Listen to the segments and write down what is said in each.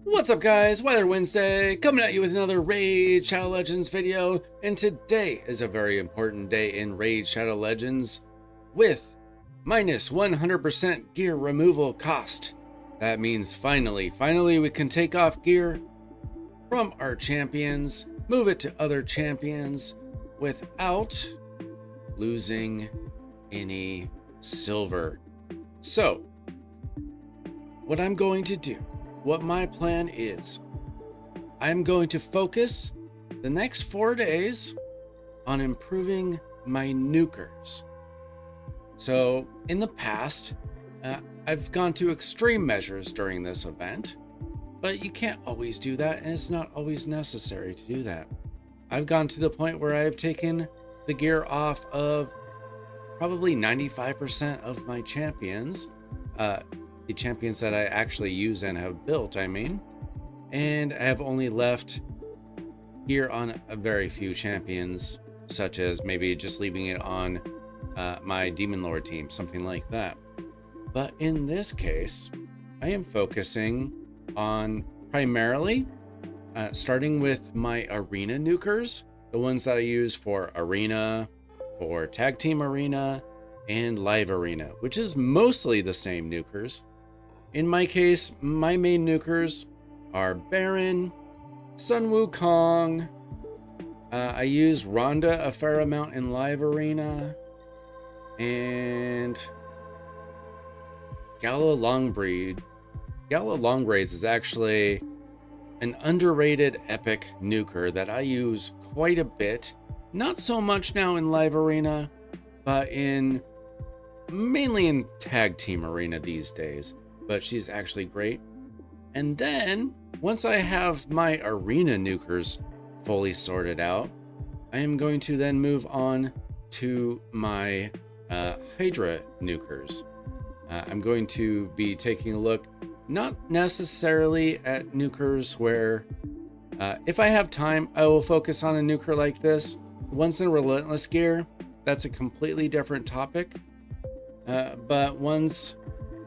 What's up guys, Weather Wednesday, coming at you with another Raid Shadow Legends video, and today is a very important day in Raid Shadow Legends with minus 100% gear removal cost. That means finally we can take off gear from our champions, move it to other champions without losing any silver. So, what I'm going to do, what my plan is, I'm going to focus the next 4 days on improving my nukers. So in the past, I've gone to extreme measures during this event, but you can't always do that, and it's not always necessary to do that. I've gone to the point where I've taken the gear off of probably 95% of my champions, the champions that I actually use and have built, I mean, and I have only left gear on a very few champions, such as maybe just leaving it on my Demon Lord team, something like that. But in this case, I am focusing on primarily starting with my arena nukers, the ones that I use for arena, for tag team arena, and live arena, which is mostly the same nukers. In my case, my main nukers are Baron, Sun Wukong. I use Rhonda a fair amount in live arena, and Gala Longbraid. Gala Longbraids is actually an underrated epic nuker that I use quite a bit. Not so much now in live arena, but mainly in tag team arena these days. But she's actually great. And then once I have my arena nukers fully sorted out, I am going to then move on to my Hydra nukers. I'm going to be taking a look, not necessarily at nukers where, if I have time, I will focus on a nuker like this. Ones in Relentless gear, that's a completely different topic. But ones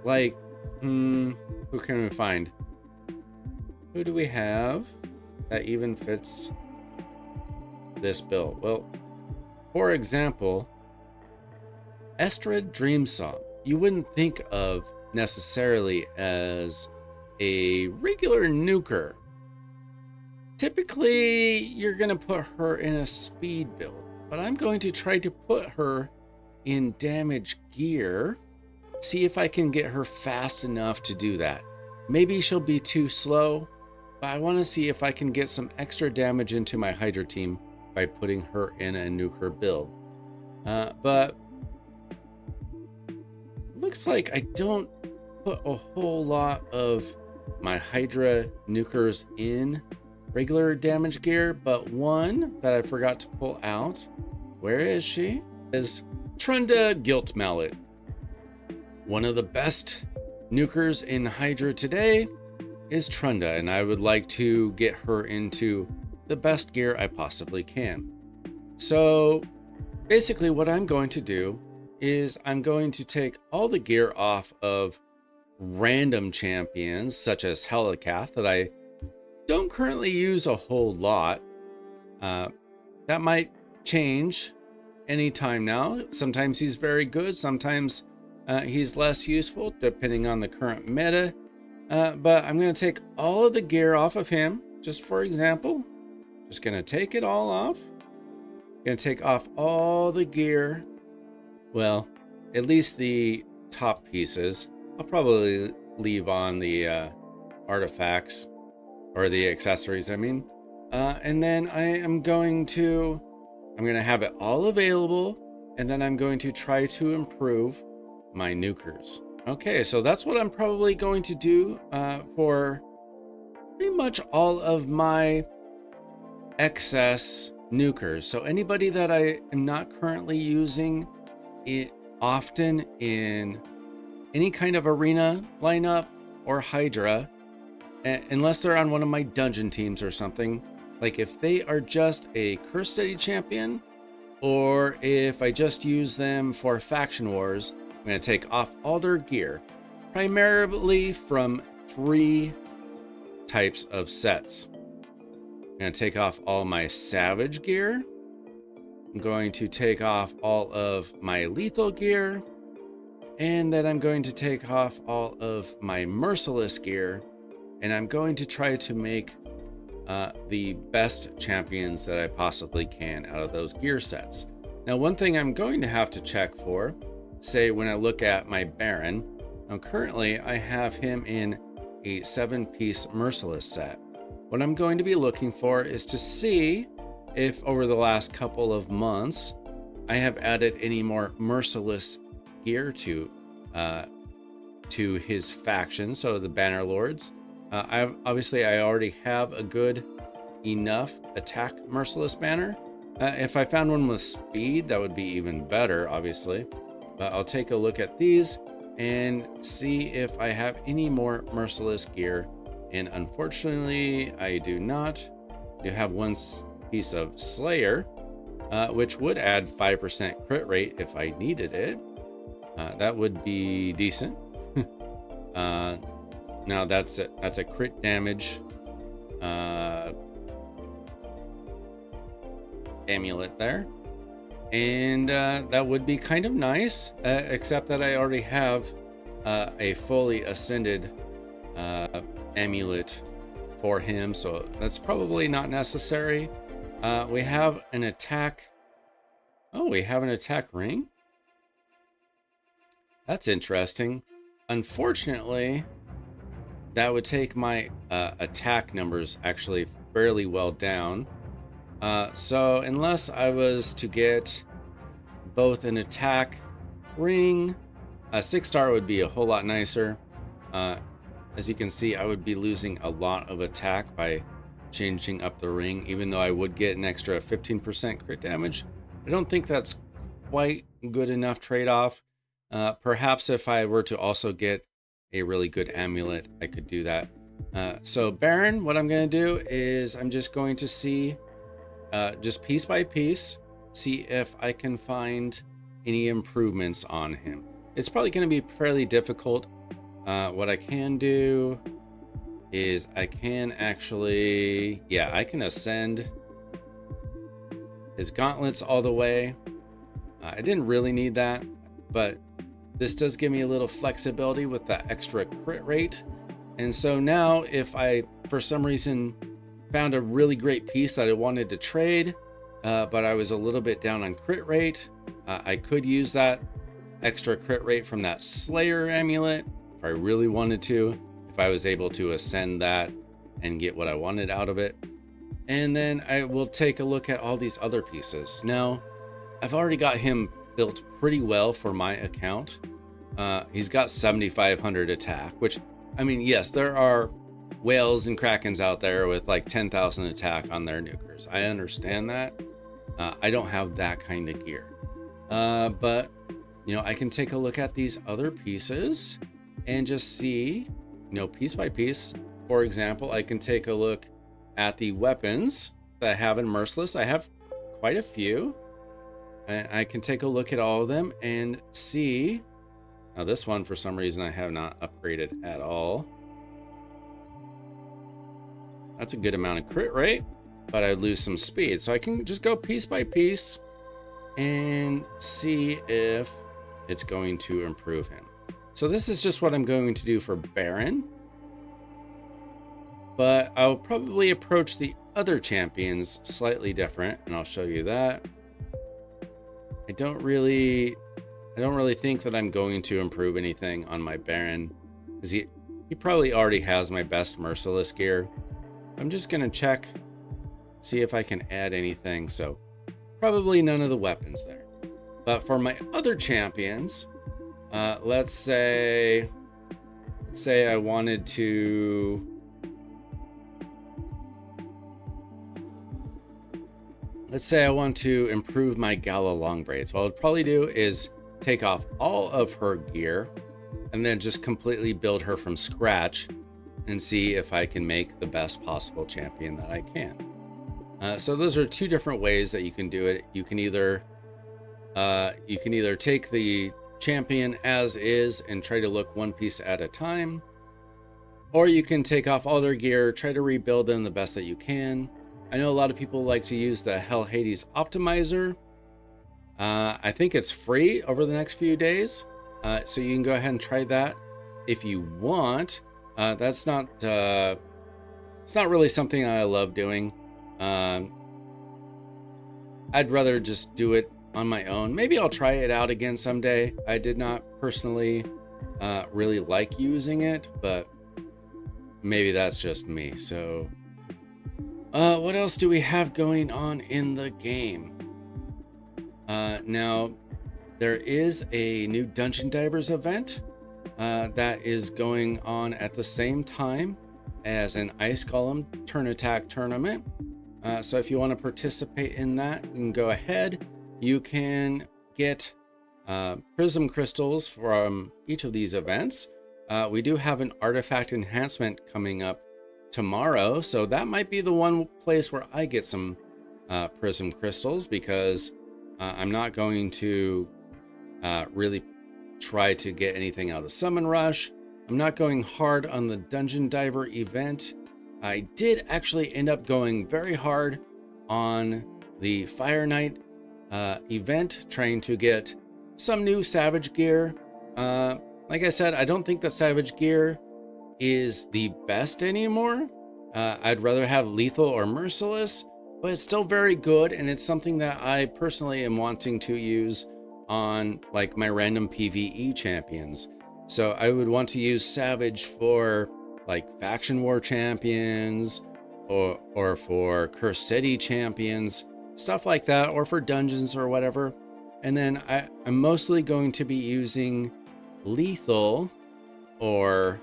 like, who can we find? Who do we have that even fits this build? Well, for example, Estrad Dreamsong, you wouldn't think of necessarily as a regular nuker. Typically, you're going to put her in a speed build, but I'm going to try to put her in damage gear. See if I can get her fast enough to do that. Maybe she'll be too slow, but I want to see if I can get some extra damage into my Hydra team by putting her in a nuker build. But looks like I don't put a whole lot of my Hydra nukers in regular damage gear, but one that I forgot to pull out, where is she? Is Trunda Guilt Mallet. One of the best nukers in Hydra today is Trunda, and I would like to get her into the best gear I possibly can. So basically what I'm going to do is I'm going to take all the gear off of random champions such as Helikath that I don't currently use a whole lot. That might change anytime now. Sometimes he's very good, sometimes he's less useful depending on the current meta, but I'm going to take all of the gear off of him, just for example. Just going to take it all off. Going to take off all the gear. Well, at least the top pieces. I'll probably leave on the artifacts, or the accessories, I mean. And then I'm going to have it all available, and then I'm going to try to improve my nukers. Okay, so that's what I'm probably going to do for pretty much all of my excess nukers. So anybody that I am not currently using it often in any kind of arena lineup or Hydra, unless they're on one of my dungeon teams or something, like if they are just a Curse City champion, or if I just use them for faction wars, I'm going to take off all their gear, primarily from 3 types of sets. I'm going to take off all my savage gear. I'm going to take off all of my lethal gear. And then I'm going to take off all of my merciless gear. And I'm going to try to make the best champions that I possibly can out of those gear sets. Now, one thing I'm going to have to check for, say when I look at my Baron, now currently I have him in a 7-piece merciless set. What I'm going to be looking for is to see if over the last couple of months I have added any more merciless gear to his faction, so the Bannerlords. I already have a good enough attack merciless banner. If I found one with speed, that would be even better, obviously. But I'll take a look at these and see if I have any more merciless gear. And unfortunately, I do not. I do have one piece of Slayer, which would add 5% crit rate if I needed it. That would be decent. Now that's a crit damage amulet there, and that would be kind of nice, except that I already have a fully ascended amulet for him, so that's probably not necessary. We have an attack. Oh, we have an attack ring. That's interesting. Unfortunately, that would take my attack numbers actually fairly well down. So unless I was to get both an attack ring, a 6-star would be a whole lot nicer. As you can see, I would be losing a lot of attack by changing up the ring, even though I would get an extra 15% crit damage. I don't think that's quite good enough trade-off. Perhaps if I were to also get a really good amulet, I could do that. So Baron, what I'm going to do is I'm just going to see just piece by piece, see if I can find any improvements on him. It's probably going to be fairly difficult. What I can do is I can actually, I can ascend his gauntlets all the way. I didn't really need that, but this does give me a little flexibility with that extra crit rate. And so now if I, for some reason, found a really great piece that I wanted to trade, but I was a little bit down on crit rate, I could use that extra crit rate from that Slayer amulet if I really wanted to, if I was able to ascend that and get what I wanted out of it. And then I will take a look at all these other pieces. Now, I've already got him built pretty well for my account. He's got 7,500 attack, which, I mean, yes, there are whales and krakens out there with like 10,000 attack on their nukers. I understand that. I don't have that kind of gear. But, I can take a look at these other pieces and just see, piece by piece. For example, I can take a look at the weapons that I have in Merciless. I have quite a few. And I can take a look at all of them and see. Now this one, for some reason, I have not upgraded at all. That's a good amount of crit rate, but I lose some speed. So I can just go piece by piece and see if it's going to improve him. So this is just what I'm going to do for Baron. But I'll probably approach the other champions slightly different, and I'll show you that. I don't really think that I'm going to improve anything on my Baron, because he probably already has my best merciless gear. I'm just gonna check, see if I can add anything. So probably none of the weapons there. But for my other champions, let's say I wanted to. Let's say I want to improve my Gala Longbraids. What I'd probably do is take off all of her gear and then just completely build her from scratch and see if I can make the best possible champion that I can. So those are two different ways that you can do it. You can either take the champion as is and try to look one piece at a time, Or you can take off all their gear, try to rebuild them the best that you can. I know a lot of people like to use the Hell Hades Optimizer. I think it's free over the next few days. So you can go ahead and try that if you want. It's not really something I love doing. I'd rather just do it on my own. Maybe I'll try it out again someday. I did not personally really like using it, but maybe that's just me. So what else do we have going on in the game? Now there is a new Dungeon Divers event that is going on at the same time as an Ice Golem Turn Attack tournament. So if you want to participate in that, you can go ahead. You can get prism crystals from each of these events. We do have an artifact enhancement coming up tomorrow, so that might be the one place where I get some prism crystals, because I'm not going to really try to get anything out of Summon Rush. I'm not going hard on the Dungeon Diver event. I did actually end up going very hard on the Fire Knight event, trying to get some new Savage gear. Like I said, I don't think the Savage gear is the best anymore. I'd rather have Lethal or Merciless, but it's still very good, and it's something that I personally am wanting to use on like my random PvE champions. So I would want to use Savage for like Faction War champions, or for Curse City champions, stuff like that, or for dungeons or whatever. And then I'm mostly going to be using Lethal or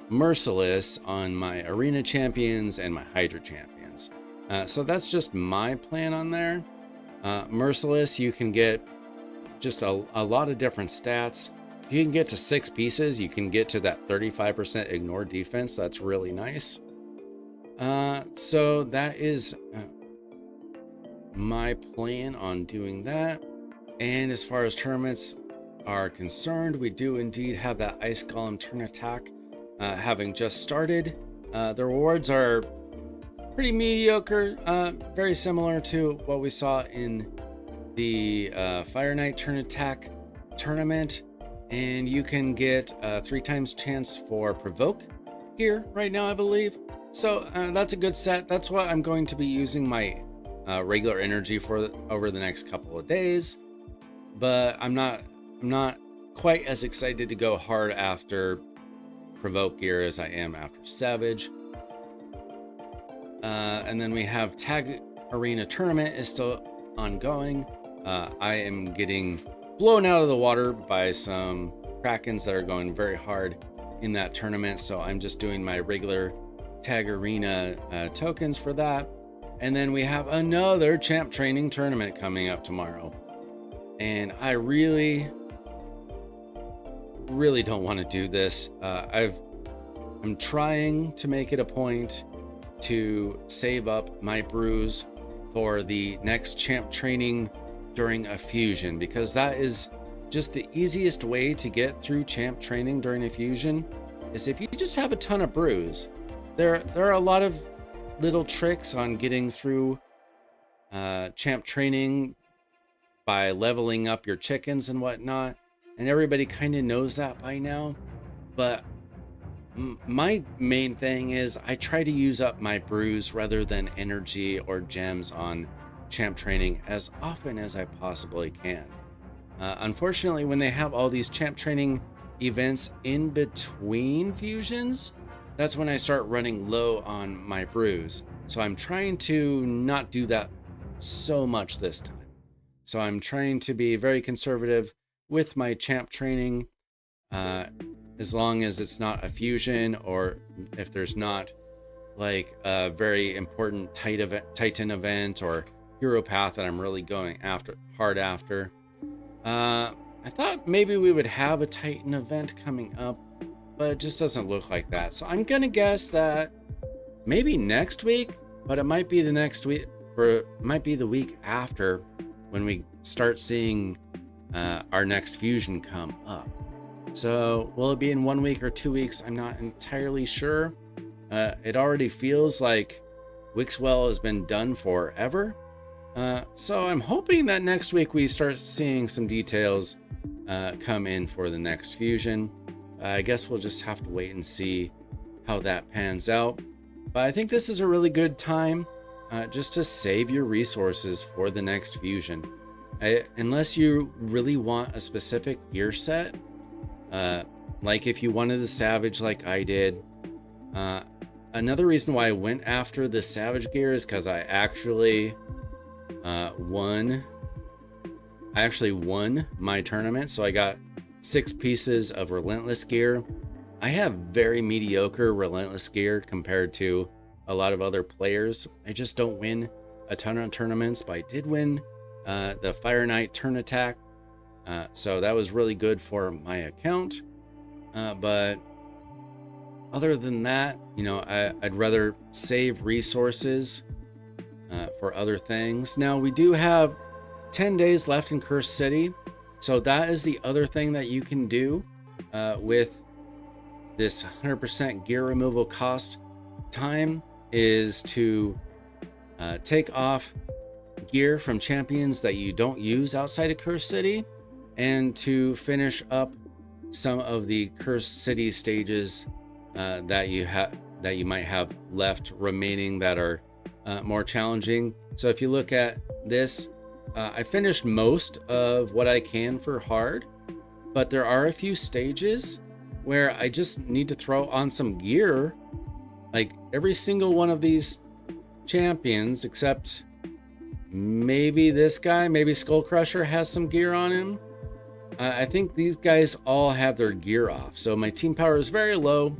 Merciless on my Arena champions and my Hydra champions. So that's just my plan on there. Merciless, you can get just a lot of different stats. If you can get to 6 pieces, you can get to that 35% ignore defense. That's really nice. So that is my plan on doing that. And as far as tournaments are concerned, we do indeed have that Ice Golem Turn Attack having just started. The rewards are pretty mediocre, very similar to what we saw in the Fire Knight Turn Attack tournament. And you can get 3 times chance for Provoke here right now, I believe. So that's a good set. That's what I'm going to be using my regular energy for over the next couple of days. But I'm not quite as excited to go hard after Provoke gear as I am after Savage. And then we have Tag Arena Tournament is still ongoing. I am getting blown out of the water by some Krakens that are going very hard in that tournament, so I'm just doing my regular Tag Arena tokens for that. And then we have another champ training tournament coming up tomorrow, and I really don't want to do this. I'm trying to make it a point to save up my brews for the next champ training during a fusion, because that is just the easiest way to get through champ training during a fusion, is if you just have a ton of brews. There are a lot of little tricks on getting through champ training by leveling up your chickens and whatnot, and everybody kind of knows that by now. But my main thing is I try to use up my brews rather than energy or gems on champ training as often as I possibly can. Unfortunately, when they have all these champ training events in between fusions, that's when I start running low on my brews. So I'm trying to not do that so much this time. So I'm trying to be very conservative with my champ training, as long as it's not a fusion, or if there's not like a very important Titan event or hero path that I'm really going hard after. I thought maybe we would have a Titan event coming up, but it just doesn't look like that. So I'm gonna guess that maybe next week, but it might be the next week, or it might be the week after, when we start seeing our next fusion come up. So will it be in 1 week or 2 weeks? I'm not entirely sure. It already feels like Wixwell has been done forever. So I'm hoping that next week we start seeing some details come in for the next fusion. I guess we'll just have to wait and see how that pans out. But I think this is a really good time just to save your resources for the next fusion. Unless you really want a specific gear set, like if you wanted the Savage like I did. Another reason why I went after the Savage gear is because I actually won my tournament. So I got 6 pieces of Relentless gear. I have very mediocre Relentless gear compared to a lot of other players. I just don't win a ton of tournaments, but I did win the Fire Knight turn attack. So that was really good for my account. But other than that, you know, I'd rather save resources for other things. Now we do have 10 days left in Cursed City. So that is the other thing that you can do with this 100% gear removal cost time is to take off gear from champions that you don't use outside of Cursed City, and to finish up some of the Cursed City stages that you might have left remaining that are more challenging. So if you look at this, I finished most of what I can for hard, but there are a few stages where I just need to throw on some gear. Like every single one of these champions, except maybe this guy, maybe Skull Crusher has some gear on him. I think these guys all have their gear off. So my team power is very low.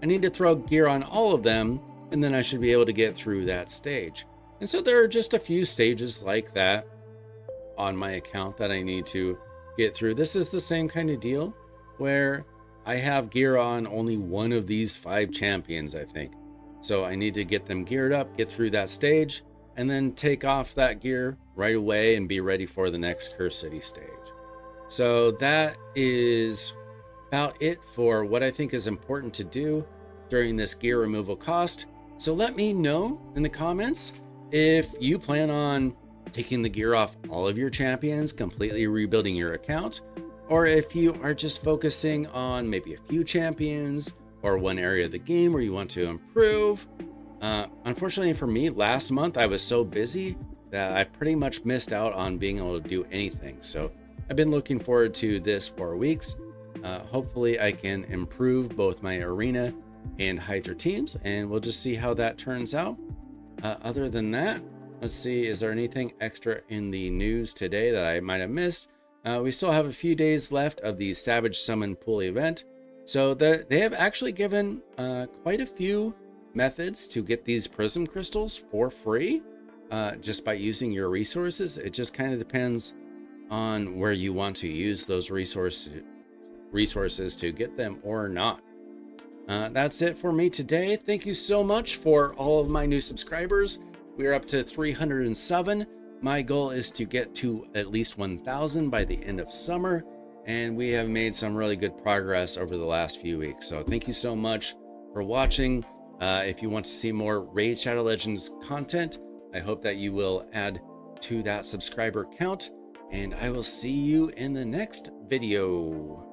I need to throw gear on all of them, and then I should be able to get through that stage. And so there are just a few stages like that on my account that I need to get through. This is the same kind of deal where I have gear on only one of these 5 champions, I think. So I need to get them geared up, get through that stage, and then take off that gear right away and be ready for the next Cursed City stage. So that is about it for what I think is important to do during this gear removal cost. So let me know in the comments if you plan on taking the gear off all of your champions, completely rebuilding your account, or if you are just focusing on maybe a few champions or one area of the game where you want to improve. Unfortunately for me, last month I was so busy that I pretty much missed out on being able to do anything. So I've been looking forward to this 4 weeks. Hopefully I can improve both my arena and Hydra teams, and we'll just see how that turns out. Other than that, let's see, is there anything extra in the news today that I might have missed? We still have a few days left of the Savage Summon Pool event. So they have actually given quite a few methods to get these Prism Crystals for free just by using your resources. It just kind of depends on where you want to use those resources to get them or not. That's it for me today. Thank you so much for all of my new subscribers. We are up to 307. My goal is to get to at least 1,000 by the end of summer, and we have made some really good progress over the last few weeks. So thank you so much for watching. If you want to see more Raid Shadow Legends content, I hope that you will add to that subscriber count, and I will see you in the next video.